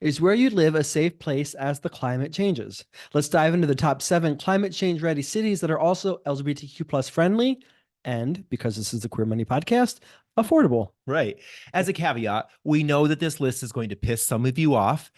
Is where you live a safe place as the climate changes? Let's dive into the top 7 climate change ready cities that are also LGBTQ plus friendly and, because this is the Queer Money podcast, affordable. Right. As a caveat, we know that this list is going to piss some of you off.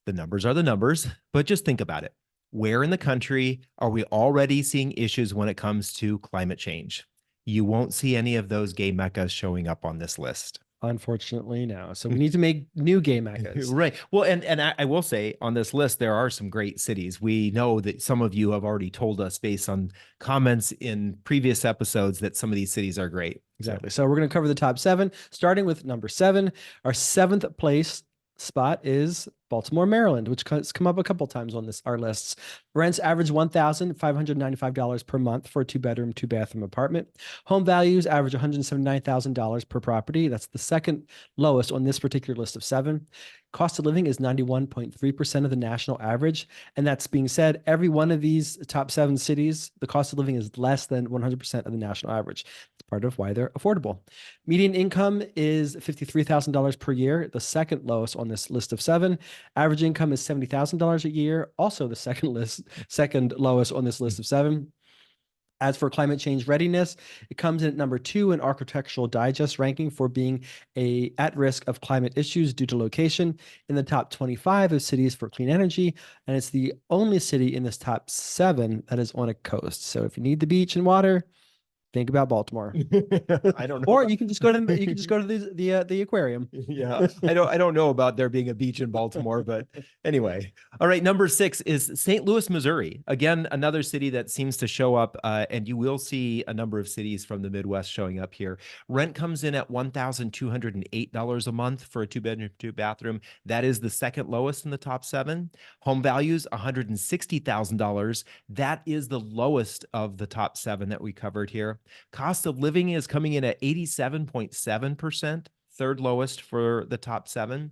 The numbers are the numbers, but just think about it. Where in the country are we already seeing issues when it comes to climate change? You won't see any of those gay meccas showing up on this list. Unfortunately, no. So we need to make new gay meccas. Right. Well, and I will say on this list, there are some great cities. We know that some of you have already told us based on comments in previous episodes that some of these cities are great. Exactly. So we're going to cover the top 7, starting with number 7. Our 7th place spot is Baltimore, Maryland, which has come up a couple times on our lists. Rents average $1,595 per month for a 2-bedroom, 2-bathroom apartment. Home values average $179,000 per property. That's the second lowest on this particular list of 7. Cost of living is 91.3% of the national average. And that's being said, every one of these top 7 cities, the cost of living is less than 100% of the national average. It's part of why they're affordable. Median income is $53,000 per year, the second lowest on this list of 7. Average income is $70,000 a year, also the second lowest on this list of 7. As for climate change readiness, it comes in at number 2 in Architectural Digest ranking for being at risk of climate issues due to location, in the top 25 of cities for clean energy, and it's the only city in this top 7 that is on a coast. So if you need the beach and water, think about Baltimore. I don't know. Or you can just go to the aquarium. Yeah, I don't know about there being a beach in Baltimore, but anyway. All right, number 6 is St. Louis, Missouri. Again, another city that seems to show up, and you will see a number of cities from the Midwest showing up here. Rent comes in at $1,208 a month for a 2-bedroom, 2-bathroom. That is the second lowest in the top 7. Home values $160,000. That is the lowest of the top 7 that we covered here. Cost of living is coming in at 87.7%, third lowest for the top 7.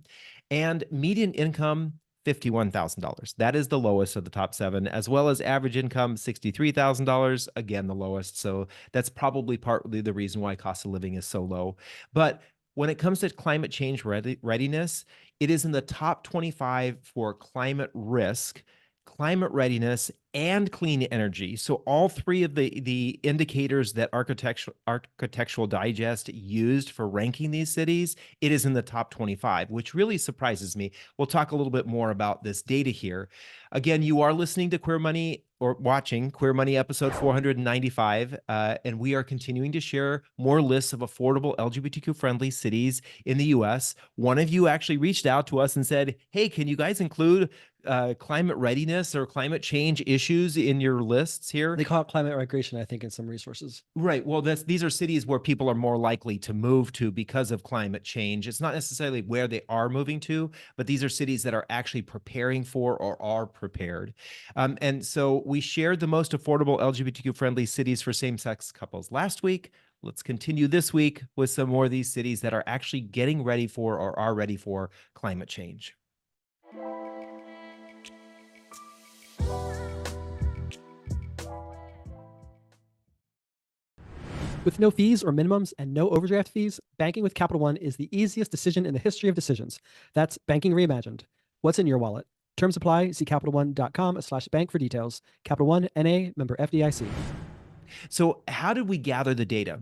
And median income, $51,000. That is the lowest of the top 7, as well as average income, $63,000, again, the lowest. So that's probably partly the reason why cost of living is so low. But when it comes to climate change readiness, it is in the top 25 for climate risk, climate readiness, and clean energy. So all 3 of the indicators that Architectural Digest used for ranking these cities, it is in the top 25, which really surprises me. We'll talk a little bit more about this data here. Again, you are listening to Queer Money or watching Queer Money episode 495, and we are continuing to share more lists of affordable LGBTQ-friendly cities in the U.S. One of you actually reached out to us and said, hey, can you guys include climate readiness or climate change issues in your lists here? They call it climate migration, I think, in some resources. Right. Well, these are cities where people are more likely to move to because of climate change. It's not necessarily where they are moving to, but these are cities that are actually preparing for or are prepared. And so we shared the most affordable LGBTQ-friendly cities for same-sex couples last week. Let's continue this week with some more of these cities that are actually getting ready for or are ready for climate change. With no fees or minimums and no overdraft fees, banking with Capital One is the easiest decision in the history of decisions. That's banking reimagined. What's in your wallet? Terms apply. See CapitalOne.com/bank for details. Capital One, N.A., member FDIC. So how did we gather the data?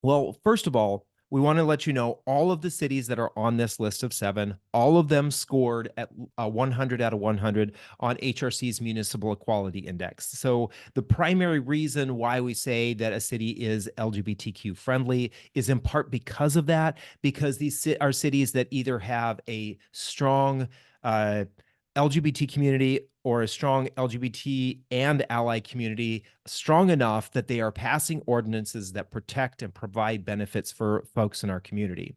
Well, first of all, we want to let you know all of the cities that are on this list of 7, all of them scored at 100 out of 100 on HRC's Municipal Equality Index. So the primary reason why we say that a city is LGBTQ friendly is in part because of that, because these are cities that either have a strong LGBT community or a strong LGBT and ally community strong enough that they are passing ordinances that protect and provide benefits for folks in our community.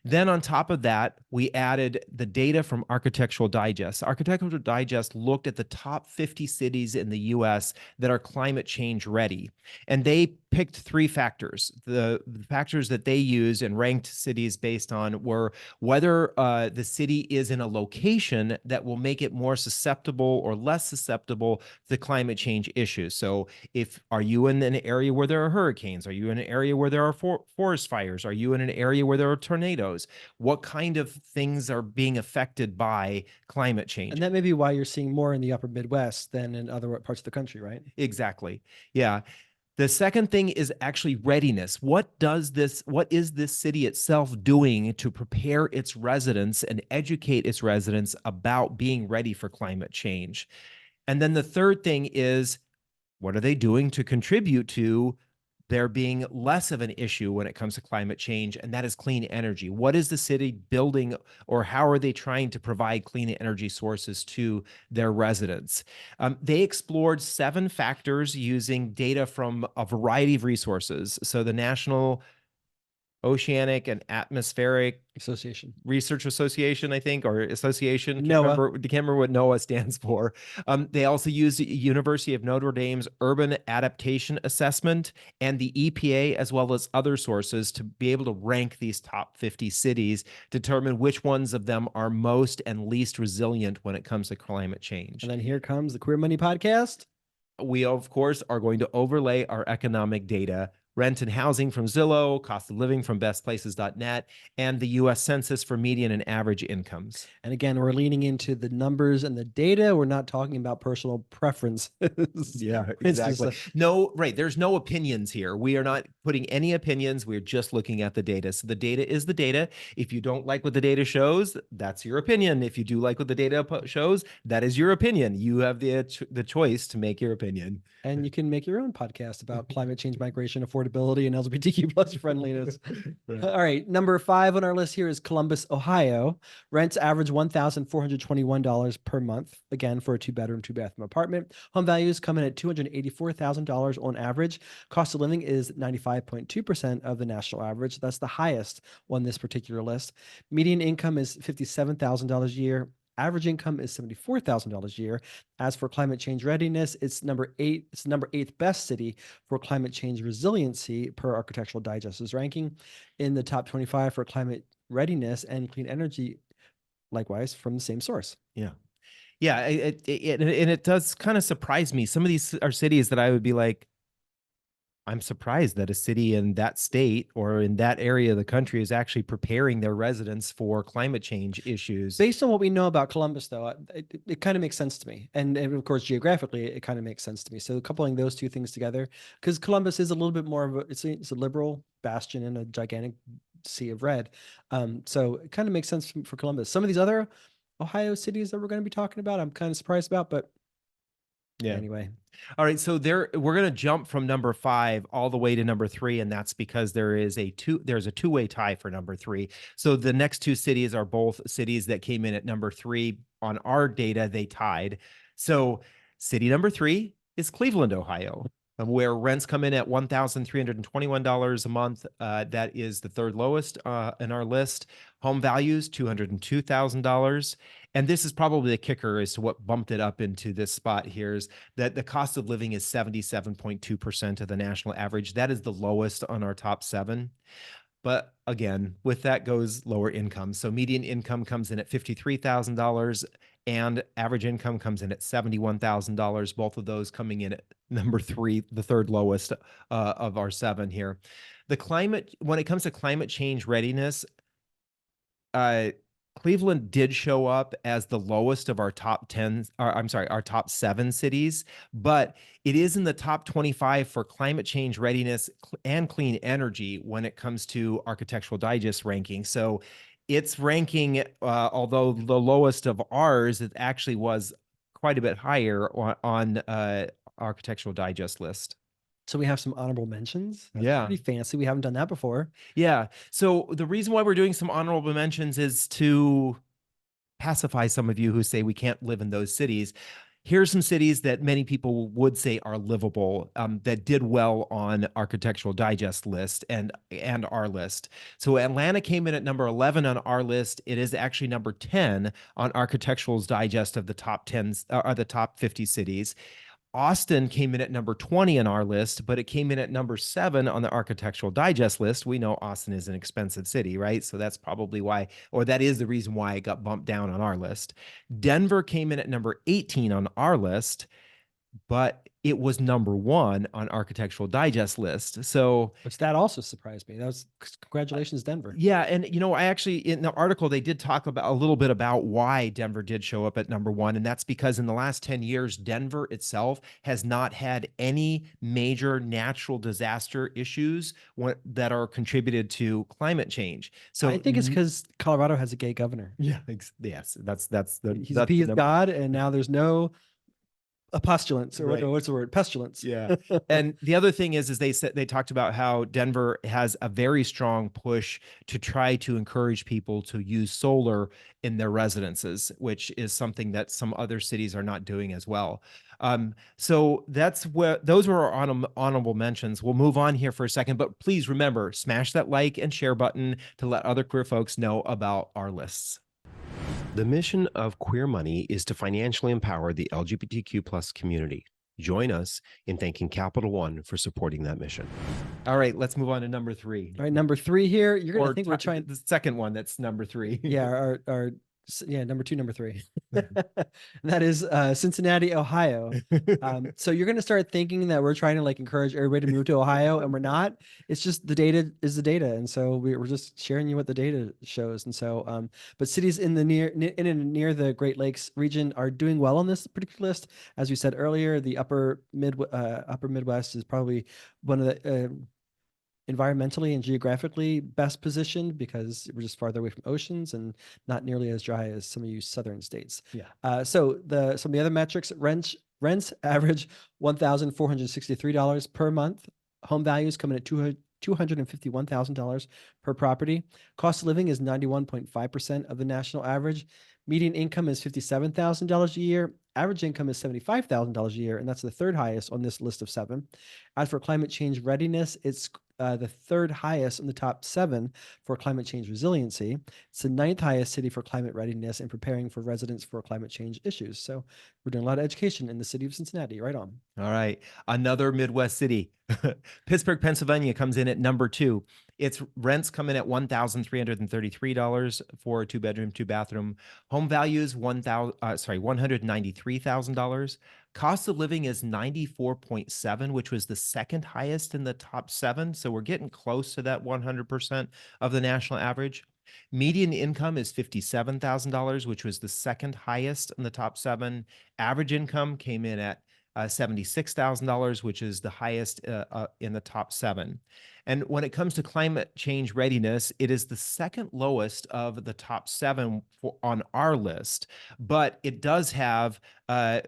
Then on top of that, we added the data from Architectural Digest. Architectural Digest looked at the top 50 cities in the US that are climate change ready. And they picked three factors. The factors that they used and ranked cities based on were whether the city is in a location that will make it more susceptible or less susceptible to climate change issues. So if are you in an area where there are hurricanes? Are you in an area where there are forest fires? Are you in an area where there are tornadoes? What kind of things are being affected by climate change? And that may be why you're seeing more in the upper Midwest than in other parts of the country, right? Exactly. Yeah. The second thing is actually readiness. What is this city itself doing to prepare its residents and educate its residents about being ready for climate change? And then the third thing is, what are they doing to contribute to there being less of an issue when it comes to climate change? And that is clean energy. What is the city building, or how are they trying to provide clean energy sources to their residents? They explored 7 factors using data from a variety of resources. So the National Oceanic and Atmospheric Association. Research Association, I think, or association. NOAA. Can't remember what NOAA stands for. They also use the University of Notre Dame's Urban Adaptation Assessment and the EPA, as well as other sources, to be able to rank these top 50 cities, determine which ones of them are most and least resilient when it comes to climate change. And then here comes the Queer Money Podcast. We, of course, are going to overlay our economic data, rent and housing from Zillow, cost of living from bestplaces.net, and the U.S. Census for median and average incomes. And again, we're leaning into the numbers and the data. We're not talking about personal preferences. Yeah, exactly. No, right. There's no opinions here. We are not putting any opinions. We're just looking at the data. So the data is the data. If you don't like what the data shows, that's your opinion. If you do like what the data shows, that is your opinion. You have the choice to make your opinion. And you can make your own podcast about climate change, migration, affordability, and LGBTQ plus friendliness. Right. All right. Number 5 on our list here is Columbus, Ohio. Rents average $1,421 per month. Again, for a 2-bedroom, 2-bathroom apartment. Home values come in at $284,000 on average. Cost of living is 95.2% of the national average. That's the highest on this particular list. Median income is $57,000 a year. Average income is $74,000 a year. As for climate change readiness, it's number 8. It's the number 8th best city for climate change resiliency per Architectural Digest's ranking. In the top 25 for climate readiness and clean energy, likewise from the same source. Yeah. Yeah. And it does kind of surprise me. Some of these are cities that I would be like, I'm surprised that a city in that state or in that area of the country is actually preparing their residents for climate change issues. Based on what we know about Columbus, though, it kind of makes sense to me. And of course, geographically, it kind of makes sense to me. So coupling those two things together, because Columbus is a little bit more of it's a liberal bastion in a gigantic sea of red. So it kind of makes sense for Columbus. Some of these other Ohio cities that we're going to be talking about, I'm kind of surprised about, but yeah. Anyway. All right. So we're going to jump from number 5 all the way to number 3. And that's because there's a two-way tie for number 3. So the next 2 cities are both cities that came in at number 3 on our data. They tied. So city number 3 is Cleveland, Ohio, where rents come in at $1,321 a month. That is the 3rd lowest in our list. Home values, $202,000. And this is probably the kicker as to what bumped it up into this spot here, is that the cost of living is 77.2% of the national average. That is the lowest on our top 7. But again, with that goes lower income. So median income comes in at $53,000 and average income comes in at $71,000. Both of those coming in at number 3, the 3rd lowest of our 7 here. When it comes to climate change readiness, Cleveland did show up as the lowest of our top 10, our top 7 cities, but it is in the top 25 for climate change readiness and clean energy when it comes to Architectural Digest ranking. So its ranking, although the lowest of ours, it actually was quite a bit higher on Architectural Digest list. So we have some honorable mentions. That's yeah. pretty fancy. We haven't done that before. Yeah. So the reason why we're doing some honorable mentions is to pacify some of you who say we can't live in those cities. Here's some cities that many people would say are livable, that did well on Architectural Digest list and our list. So Atlanta came in at number 11 on our list. It is actually number 10 on Architectural's Digest of the top 10 or the top 50 cities. Austin came in at number 20 on our list, but it came in at number 7 on the Architectural Digest list. We know Austin is an expensive city, right? So that's probably why, or that is the reason why it got bumped down on our list. Denver came in at number 18 on our list, but it was number 1 on Architectural Digest list. So Which that also surprised me. That was congratulations, Denver. yeah, and I actually in the article they did talk about a little bit about why Denver did show up at number 1, and that's because in the last 10 years Denver itself has not had any major natural disaster issues that are contributed to climate change. So I think it's because Colorado has a gay governor. yeah, yes, that's He's that's appeased God, and now there's no postulance, or Right. what's the word? Pestilence. Yeah. And the other thing is they talked about how Denver has a very strong push to try to encourage people to use solar in their residences, which is something that some other cities are not doing as well. So that's what those were our honorable mentions. We'll move on here for a second, but please remember, smash that like and share button to let other queer folks know about our lists. The mission of Queer Money is to financially empower the LGBTQ plus community. Join us in thanking Capital One for supporting that mission. All right, let's move on to number 3. All right, number 3 here. You're gonna Or think we're trying. the second one that's number 3. Yeah, our number 2, number 3. And that is Cincinnati, Ohio. So you're gonna start thinking that we're trying to like encourage everybody to move to Ohio, and we're not. It's just the data is the data, and so we're just sharing you what the data shows. And so, but cities in the in and near the Great Lakes region are doing well on this particular list. As we said earlier, the upper Midwest is probably one of the environmentally and geographically best positioned because we're just farther away from oceans and not nearly as dry as some of you southern states. Yeah. So some of the other metrics: rents average $1,463 per month. Home values come in at $251,000 per property. Cost of living is 91.5% of the national average. Median income is $57,000 a year. Average income is $75,000 a year, and that's the third highest on this list of 7. As for climate change readiness, it's the third highest in the top 7 for climate change resiliency. It's the 9th highest city for climate readiness and preparing for residents for climate change issues. So we're doing a lot of education in the city of Cincinnati. Right on. All right. Another Midwest city. Pittsburgh, Pennsylvania comes in at number 2. Its rents come in at $1,333 for a 2-bedroom, 2-bathroom. Home values $193,000. Cost of living is 94.7, which was the second highest in the top 7. So we're getting close to that 100% of the national average. Median income is $57,000, which was the second highest in the top 7. Average income came in at $76,000, which is the highest in the top 7. And when it comes to climate change readiness, it is the second lowest of the top 7 on our list. But it does have,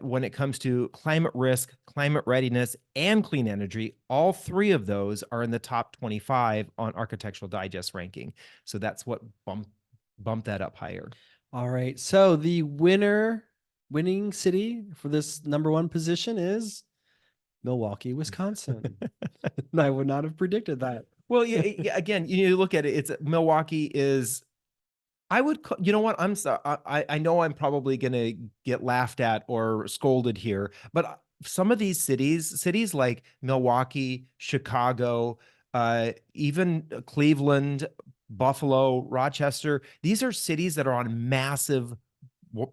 when it comes to climate risk, climate readiness, and clean energy, all 3 of those are in the top 25 on Architectural Digest ranking. So that's what bumped that up higher. All right. So the winning city for this number 1 position is Milwaukee, Wisconsin. And I would not have predicted that. Well, yeah, again, you look at it, it's Milwaukee is, I would, you know what? I'm sorry. I know I'm probably going to get laughed at or scolded here, but some of these cities like Milwaukee, Chicago, even Cleveland, Buffalo, Rochester, these are cities that are on massive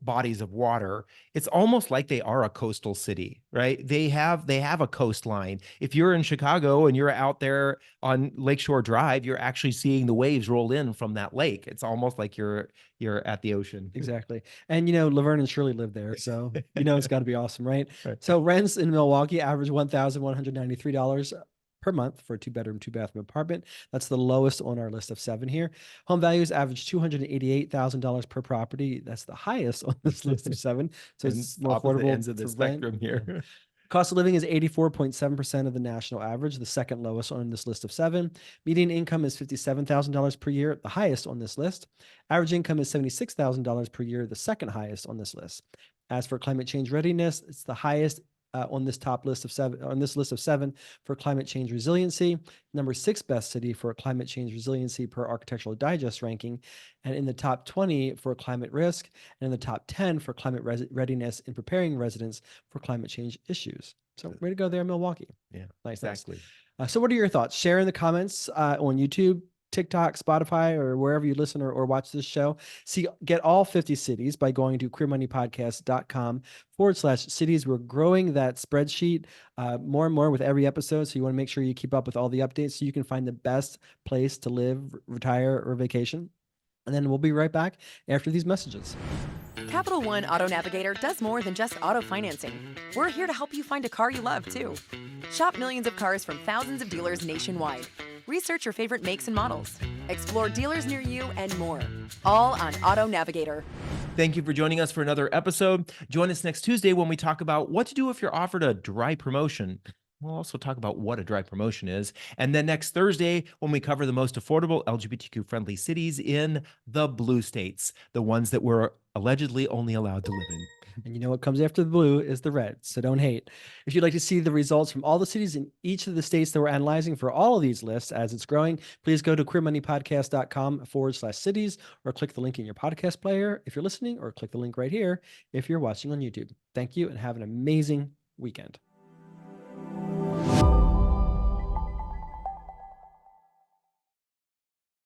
bodies of water. It's almost like they are a coastal city, right? They have a coastline. If you're in Chicago and you're out there on Lakeshore Drive, you're actually seeing the waves roll in from that lake. It's almost like you're at the ocean. Exactly. And Laverne and Shirley live there, so it's got to be awesome, right? Right. So rents in Milwaukee average $1,193 per month for a 2-bedroom, 2-bathroom apartment. That's the lowest on our list of 7 here. Home values average $288,000 per property. That's the highest on this list of 7. So it's more affordable ends of the spectrum here. Cost of living is 84.7% of the national average, the second lowest on this list of 7. Median income is $57,000 per year, the highest on this list. Average income is $76,000 per year, the second highest on this list. As for climate change readiness, it's the highest on this top list of seven, on this list of 7 for climate change resiliency. Number 6 best city for climate change resiliency per Architectural Digest ranking, and in the top 20 for climate risk, and in the top 10 for climate readiness in preparing residents for climate change issues. So way to go there, Milwaukee. Yeah, Nice. exactly. So what are your thoughts? Share in the comments on YouTube, TikTok, Spotify, or wherever you listen or watch this show. Get all 50 cities by going to queermoneypodcast.com/cities. We're growing that spreadsheet more and more with every episode. So you want to make sure you keep up with all the updates so you can find the best place to live, retire, or vacation. And then we'll be right back after these messages. Capital One Auto Navigator does more than just auto financing. We're here to help you find a car you love, too. Shop millions of cars from thousands of dealers nationwide. Research your favorite makes and models. Explore dealers near you and more. All on Auto Navigator. Thank you for joining us for another episode. Join us next Tuesday when we talk about what to do if you're offered a dry promotion. We'll also talk about what a dry promotion is. And then next Thursday, when we cover the most affordable LGBTQ-friendly cities in the blue states, the ones that we're allegedly only allowed to live in. And you know what comes after the blue is the red, so don't hate. If you'd like to see the results from all the cities in each of the states that we're analyzing for all of these lists as it's growing, please go to queermoneypodcast.com/cities or click the link in your podcast player if you're listening, or click the link right here if you're watching on YouTube. Thank you and have an amazing weekend.